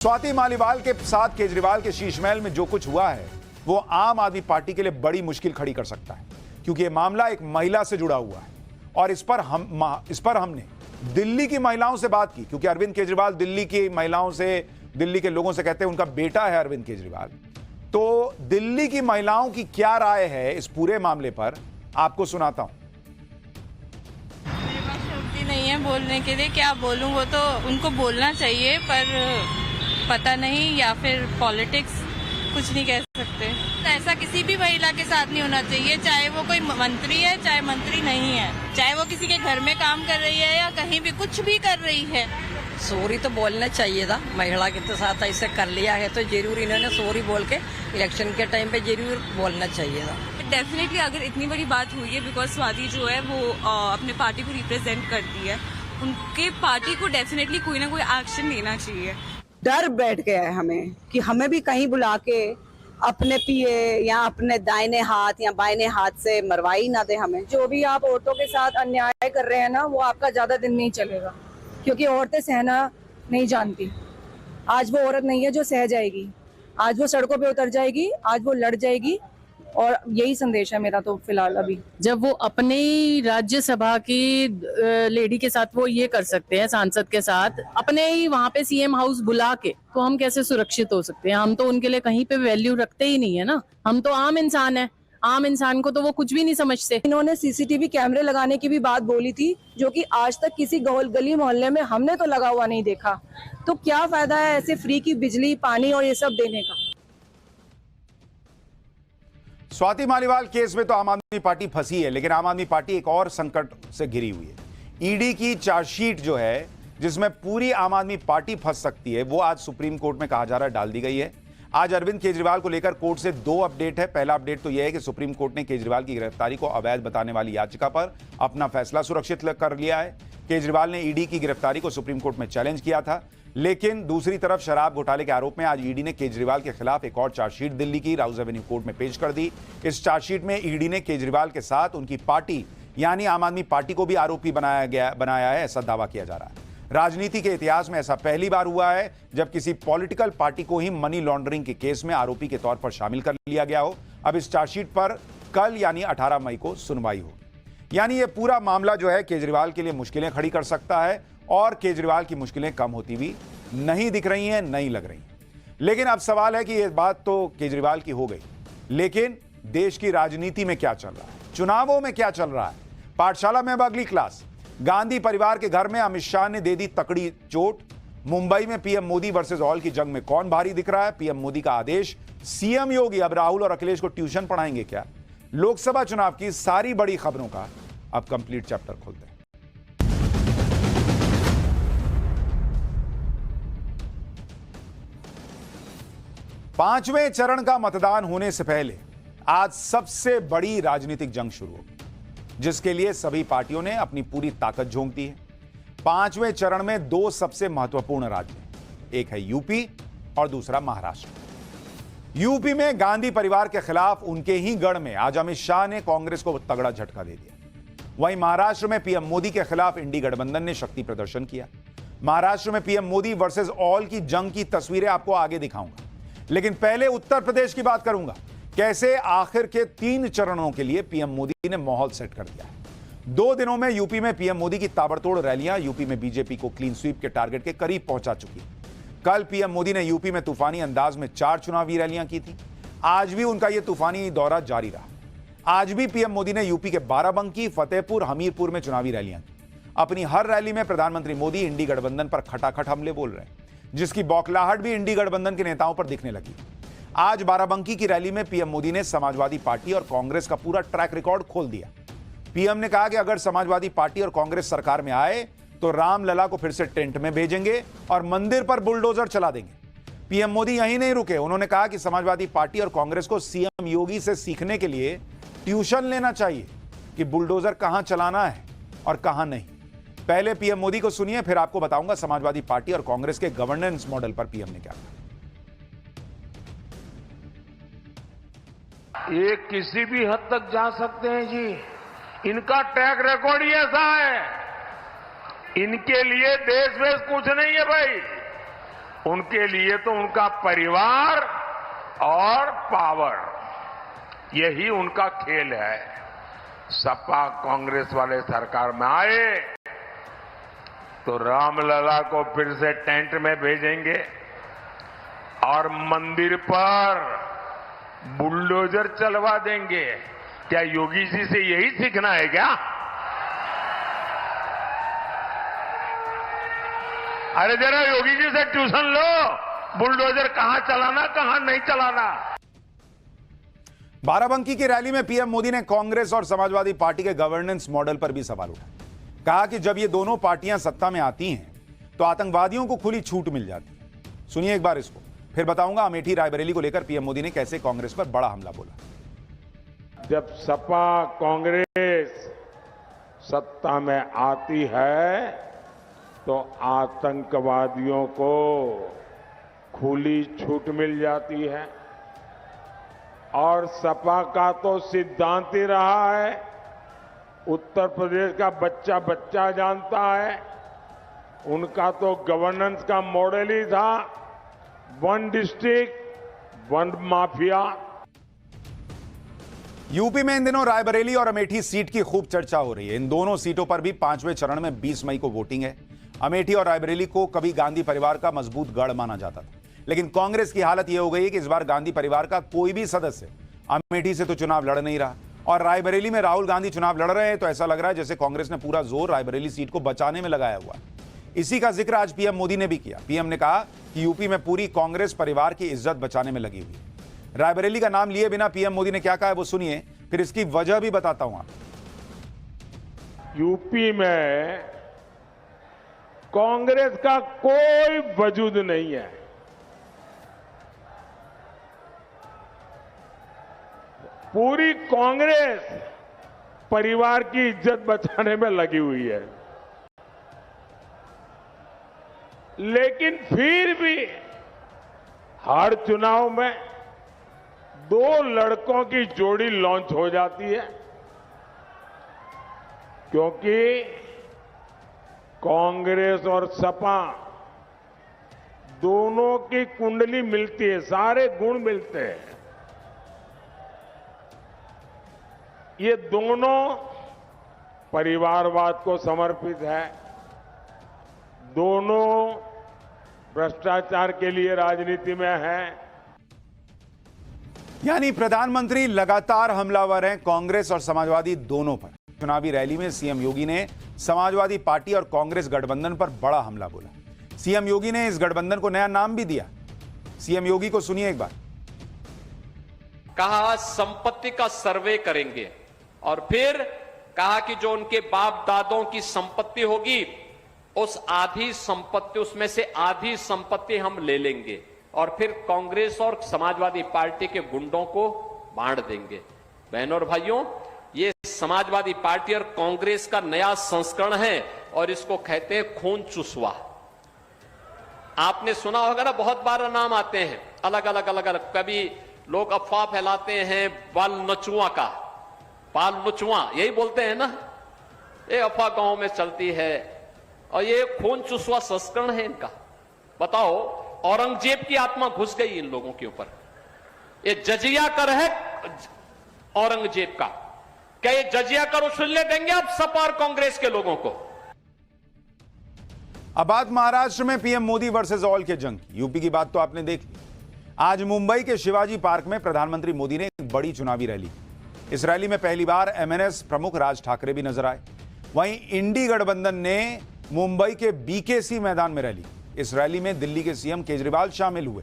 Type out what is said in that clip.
स्वाति मालीवाल के साथ केजरीवाल के शीशमहल में जो कुछ हुआ है वो आम आदमी पार्टी के लिए बड़ी मुश्किल खड़ी कर सकता है, क्योंकि यह मामला एक महिला से जुड़ा हुआ है और इस पर हमने दिल्ली की महिलाओं से बात की, क्योंकि अरविंद केजरीवाल दिल्ली की महिलाओं से, दिल्ली के लोगों से कहते हैं उनका बेटा है अरविंद केजरीवाल। तो दिल्ली की महिलाओं की क्या राय है इस पूरे मामले पर, आपको सुनाता हूं। मेरे पास शक्ति नहीं है बोलने के लिए, क्या बोलूं, वो तो उनको बोलना चाहिए पर पता नहीं, या फिर पॉलिटिक्स, कुछ नहीं कह सकते। ऐसा किसी भी महिला के साथ नहीं होना चाहिए, चाहे वो कोई मंत्री है चाहे मंत्री नहीं है, चाहे वो किसी के घर में काम कर रही है या कहीं भी कुछ भी कर रही है। सॉरी तो बोलना चाहिए था, महिला के साथ ऐसे कर लिया है तो जरूर इन्होंने सॉरी बोल के इलेक्शन के टाइम पे जरूर बोलना चाहिए था। डेफिनेटली अगर इतनी बड़ी बात हुई है, बिकॉज स्वाति जो है वो अपने पार्टी को रिप्रेजेंट करती है, उनके पार्टी को डेफिनेटली कोई ना कोई एक्शन लेना चाहिए। डर बैठ गया है हमें कि हमें भी कहीं बुला के अपने पिए या अपने दाहिने हाथ या बाइने हाथ से मरवाई ना दे हमें। जो भी आप औरतों के साथ अन्याय कर रहे हैं ना, वो आपका ज्यादा दिन नहीं चलेगा, क्योंकि औरतें सहना नहीं जानती। आज वो औरत नहीं है जो सह जाएगी, आज वो सड़कों पे उतर जाएगी, आज वो लड़ जाएगी। और यही संदेश है मेरा तो फिलहाल अभी। जब वो अपने ही राज्यसभा की लेडी के साथ वो ये कर सकते हैं, सांसद के साथ अपने ही वहाँ पे सीएम हाउस बुला के, तो हम कैसे सुरक्षित हो सकते हैं? हम तो उनके लिए कहीं पे वैल्यू रखते ही नहीं है ना, हम तो आम इंसान है, आम इंसान को तो वो कुछ भी नहीं समझते। इन्होंने सीसीटीवी कैमरे लगाने की भी बात बोली थी, जो कि आज तक किसी गली मोहल्ले में हमने तो लगा हुआ नहीं देखा। तो क्या फायदा है ऐसे फ्री की बिजली, पानी और ये सब देने का? स्वाति मालीवाल केस में तो आम आदमी पार्टी फंसी है, लेकिन आम आदमी पार्टी एक और संकट से घिरी हुई है। ईडी की चार्जशीट जो है, जिसमें पूरी आम आदमी पार्टी फंस सकती है, वो आज सुप्रीम कोर्ट में कहा जा रहा है डाल दी गई है। आज अरविंद केजरीवाल को लेकर कोर्ट से दो अपडेट है। पहला अपडेट तो यह है कि सुप्रीम कोर्ट ने केजरीवाल की गिरफ्तारी को अवैध बताने वाली याचिका पर अपना फैसला सुरक्षित कर लिया है। केजरीवाल ने ईडी की गिरफ्तारी को सुप्रीम कोर्ट में चैलेंज किया था, लेकिन दूसरी तरफ शराब घोटाले के आरोप में आज ईडी ने केजरीवाल के खिलाफ एक और चार्जशीट दिल्ली की राउज एवेन्यू कोर्ट में पेश कर दी। इस चार्जशीट में ईडी ने केजरीवाल के साथ उनकी पार्टी यानी आम आदमी पार्टी को भी आरोपी बनाया है, ऐसा दावा किया जा रहा है। राजनीति के इतिहास में ऐसा पहली बार हुआ है जब किसी पॉलिटिकल पार्टी को ही मनी लॉन्ड्रिंग के केस में आरोपी के तौर पर शामिल कर लिया गया हो। अब इस चार्जशीट पर कल यानी 18 मई को सुनवाई होगी। यानी यह पूरा मामला जो है केजरीवाल के लिए मुश्किलें खड़ी कर सकता है और केजरीवाल की मुश्किलें कम होती हुई नहीं दिख रही हैं, नहीं लग रही। लेकिन अब सवाल है कि यह बात तो केजरीवाल की हो गई, लेकिन देश की राजनीति में क्या चल रहा है, चुनावों में क्या चल रहा है? पाठशाला में अब अगली क्लास। गांधी परिवार के घर में अमित शाह ने दे दी तकड़ी चोट। मुंबई में पीएम मोदी वर्सेस ऑल की जंग में कौन भारी दिख रहा है? पीएम मोदी का आदेश। सीएम योगी अब राहुल और अखिलेश को ट्यूशन पढ़ाएंगे क्या? लोकसभा चुनाव की सारी बड़ी खबरों का अब कंप्लीट चैप्टर खोलते हैं। पांचवें चरण का मतदान होने से पहले आज सबसे बड़ी राजनीतिक जंग शुरू होगी, जिसके लिए सभी पार्टियों ने अपनी पूरी ताकत झोंक दी है। पांचवें चरण में दो सबसे महत्वपूर्ण राज्य हैं, एक है यूपी और दूसरा महाराष्ट्र। यूपी में गांधी परिवार के खिलाफ उनके ही गढ़ में आज अमित शाह ने कांग्रेस को तगड़ा झटका दे दिया। वहीं महाराष्ट्र में पीएम मोदी के खिलाफ इंडी गठबंधन ने शक्ति प्रदर्शन किया। महाराष्ट्र में पीएम मोदी वर्सेस ऑल की जंग की तस्वीरें आपको आगे दिखाऊंगा, लेकिन पहले उत्तर प्रदेश की बात करूंगा। कैसे आखिर के 3 चरणों के लिए पीएम मोदी ने माहौल सेट कर दिया है। 2 दिनों में यूपी में पीएम मोदी की ताबड़तोड़ रैलियां यूपी में बीजेपी को क्लीन स्वीप के टारगेट के करीब पहुंचा चुकी है। कल पीएम मोदी ने यूपी में तूफानी अंदाज में 4 चुनावी रैलियां की थी। आज भी उनका यह तूफानी दौरा जारी रहा। आज भी पीएम मोदी ने यूपी के बाराबंकी, फतेहपुर, हमीरपुर में चुनावी रैलियां की। अपनी हर रैली में प्रधानमंत्री मोदी इंडी गठबंधन पर खटाखट हमले बोल रहे हैं, जिसकी बौखलाहट भी इंडी गठबंधन के नेताओं पर दिखने लगी। आज बाराबंकी की रैली में पीएम मोदी ने समाजवादी पार्टी और कांग्रेस का पूरा ट्रैक रिकॉर्ड खोल दिया। पीएम ने कहा कि अगर समाजवादी पार्टी और कांग्रेस सरकार में आए तो रामलला को फिर से टेंट में भेजेंगे और मंदिर पर बुलडोजर चला देंगे। पीएम मोदी यहीं नहीं रुके, उन्होंने कहा कि समाजवादी पार्टी और कांग्रेस को सीएम योगी से सीखने के लिए ट्यूशन लेना चाहिए कि बुलडोजर कहां चलाना है और कहां नहीं। पहले पीएम मोदी को सुनिए, फिर आपको बताऊंगा समाजवादी पार्टी और कांग्रेस के गवर्नेंस मॉडल पर पीएम ने क्या कहा। ये किसी भी हद तक जा सकते हैं जी, इनका ट्रैक रिकॉर्ड ही ऐसा है। इनके लिए देश वेश कुछ नहीं है भाई, उनके लिए तो उनका परिवार और पावर, यही उनका खेल है। सपा कांग्रेस वाले सरकार में आए तो रामलला को फिर से टेंट में भेजेंगे और मंदिर पर बुलडोजर चलवा देंगे। क्या योगी जी से यही सीखना है क्या? अरे जरा योगी जी से ट्यूशन लो, बुलडोजर कहां चलाना कहां नहीं चलाना। बाराबंकी की रैली में पीएम मोदी ने कांग्रेस और समाजवादी पार्टी के गवर्नेंस मॉडल पर भी सवाल उठाया। कहा कि जब ये दोनों पार्टियां सत्ता में आती हैं तो आतंकवादियों को खुली छूट मिल जाती है। सुनिए एक बार इसको, फिर बताऊंगा अमेठी रायबरेली को लेकर पीएम मोदी ने कैसे कांग्रेस पर बड़ा हमला बोला। जब सपा कांग्रेस सत्ता में आती है तो आतंकवादियों को खुली छूट मिल जाती है। और सपा का तो सिद्धांत ही रहा है, उत्तर प्रदेश का बच्चा बच्चा जानता है, उनका तो गवर्नेंस का मॉडल ही था, one district one mafia. UP में इन दिनों रायबरेली और अमेठी सीट की खूब चर्चा हो रही है। इन दोनों सीटों पर भी 5वें चरण में 20 मई को वोटिंग है। अमेठी और रायबरेली को कभी गांधी परिवार का मजबूत गढ़ माना जाता था, लेकिन कांग्रेस की हालत यह हो गई है कि इस बार गांधी परिवार का कोई भी सदस्य अमेठी से तो चुनाव लड़ नहीं रहा और रायबरेली में राहुल गांधी चुनाव लड़ रहे हैं, तो ऐसा लग रहा है जैसे कांग्रेस ने पूरा जोर रायबरेली सीट को बचाने में लगाया हुआ है। इसी का जिक्र आज पीएम मोदी ने भी किया। पीएम ने कहा कि यूपी में पूरी कांग्रेस परिवार की इज्जत बचाने में लगी हुई है। रायबरेली का नाम लिए बिना पीएम मोदी ने क्या कहा है वो सुनिए, फिर इसकी वजह भी बताता हूं आप। यूपी में कांग्रेस का कोई वजूद नहीं है। पूरी कांग्रेस परिवार की इज्जत बचाने में लगी हुई है, लेकिन फिर भी हर चुनाव में दो लड़कों की जोड़ी लॉन्च हो जाती है, क्योंकि कांग्रेस और सपा दोनों की कुंडली मिलती है, सारे गुण मिलते हैं। ये दोनों परिवारवाद को समर्पित है, दोनों भ्रष्टाचार के लिए राजनीति में है। यानी प्रधानमंत्री लगातार हमलावर हैं कांग्रेस और समाजवादी दोनों पर। चुनावी रैली में सीएम योगी ने समाजवादी पार्टी और कांग्रेस गठबंधन पर बड़ा हमला बोला। सीएम योगी ने इस गठबंधन को नया नाम भी दिया। सीएम योगी को सुनिए एक बार। कहा संपत्ति का सर्वे करेंगे और फिर कहा कि जो उनके बाप दादों की संपत्ति होगी उस आधी संपत्ति, उसमें से आधी संपत्ति हम ले लेंगे और फिर कांग्रेस और समाजवादी पार्टी के गुंडों को बांट देंगे। बहनों और भाइयों, ये समाजवादी पार्टी और कांग्रेस का नया संस्करण है और इसको कहते हैं खून चुसवा। आपने सुना होगा ना, बहुत बार नाम आते हैं अलग अलग। कभी लोग अफवाह फैलाते हैं बाल नचुआ का, बाल नचुआ यही बोलते हैं ना, ये अफवाह गांव में चलती है और ये खून चुसवा संस्करण है इनका। बताओ, औरंगजेब की आत्मा घुस गई इन लोगों के ऊपर। ये जजिया कर है औरंगजेब का। क्या ये जजिया कर उछलने देंगे आप सपा और कांग्रेस के लोगों को? अब बात महाराष्ट्र में पीएम मोदी वर्सेस ऑल के जंग की। यूपी की बात तो आपने देख ली। आज मुंबई के शिवाजी पार्क में प्रधानमंत्री मोदी ने एक बड़ी चुनावी रैली की। इस रैली में पहली बार एमएनएस प्रमुख राज ठाकरे भी नजर आए। वहीं इंडी गठबंधन ने मुंबई के बीकेसी मैदान में रैली। इस रैली में दिल्ली के सीएम केजरीवाल शामिल हुए।